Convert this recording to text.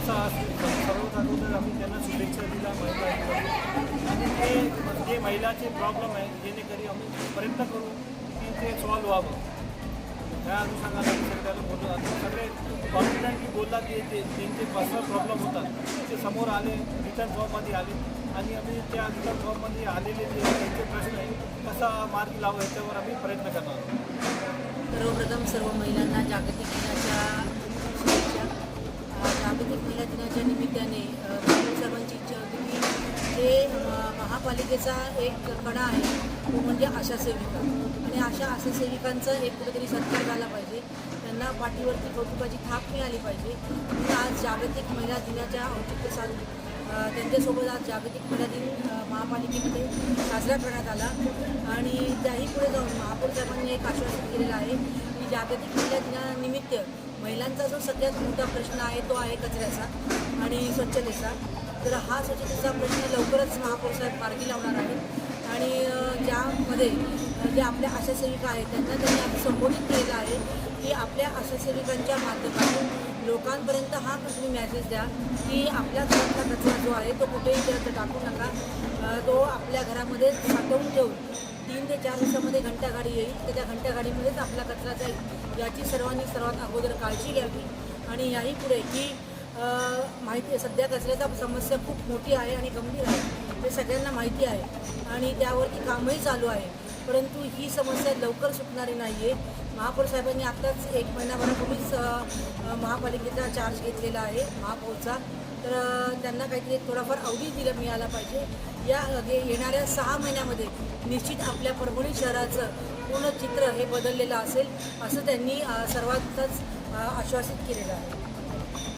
दिवस सर्वात अगोदर आम्ही त्यांना शुभेच्छा दिल्या महिला आणि ते जे महिलाचे प्रॉब्लेम आहे जेणेकरी आम्ही प्रयत्न करू की ते सॉल्व व्हावं. त्या अनुषंगाने आम्ही सगळ्याला बोललो. आता सगळे कॉन्फिडंटली बोलला की ते त्यांचे पर्सनल प्रॉब्लेम होतात ते समोर आले, रिटर्न फॉर्ममध्ये आले आणि आम्ही त्या रिटर्न फॉर्ममध्ये आलेले जे त्यांचे प्रश्न आहे कसा मार्ग लावा याच्यावर आम्ही प्रयत्न करणार आहोत. सर्वप्रथम सर्व महिलांना जागतिक दिनाच्या शुभेच्छा. जागतिक महिला दिनाच्या निमित्ताने सर्वांची इच्छा होती की जे महापालिकेचा एक कणा आहे तो म्हणजे आशा सेविका आणि अशा आशा सेविकांचा एक कुठेतरी सत्कार झाला पाहिजे. त्यांना पाठीवरती कौतुकाची थाप मिळाली पाहिजे. म्हणून आज जागतिक महिला दिनाच्या औचित्य साधून त्यांच्यासोबत आज जागतिक महिला दिन महापालिकेमध्ये साजरा करण्यात आला आणि त्याही पुढे जाऊन महापौर साहेबांनी एक आश्वासन केलेलं आहे की जागतिक महिला दिनानिमित्त महिलांचा जो सगळ्यात मोठा प्रश्न आहे तो आहे कचऱ्याचा आणि स्वच्छतेचा. तर हा स्वच्छतेचा प्रश्न लवकरच महापौर साहेब मार्गी लावणार आहेत आणि ज्यामध्ये जे आपल्या आशा सेविका आहेत त्यांना त्यांनी आता संबोधित केलेलं आहे की आपल्या आशा सेविकांच्या माध्यमातून लोकांपर्यंत हा तुम्ही मॅसेज द्या की आपल्या घरातला कचरा जो आहे तो कुठेही त्यात टाकू नका. तो आपल्या घरामध्ये साठवून ठेवून 3 ते 4 दिवसामध्ये घंटागाडी येईल तर त्या घंटागाडीमध्येच आपला कचरा जाईल याची सर्वांनी सर्वात अगोदर काळजी घ्यावी. आणि याही पुढे की माहिती सध्या कचऱ्याचा समस्या खूप मोठी आहे आणि गंभीर आहे ते सगळ्यांना माहिती आहे आणि त्यावरती कामही चालू आहे. परंतु ही समस्या लवकर सुटणारी नाही आहे. महापौर साहेबांनी आत्ताच 1 महिन्याभरापूर्वीच महापालिकेचा चार्ज घेतलेला आहे महापौरचा. तर त्यांना काहीतरी थोडाफार अवधी मिळाला पाहिजे. या येणाऱ्या 6 महिन्यामध्ये निश्चित आपल्या परभणी शहराचं पूर्ण चित्र हे बदललेलं असेल असं त्यांनी सर्वातच आश्वासित केलेलं आहे.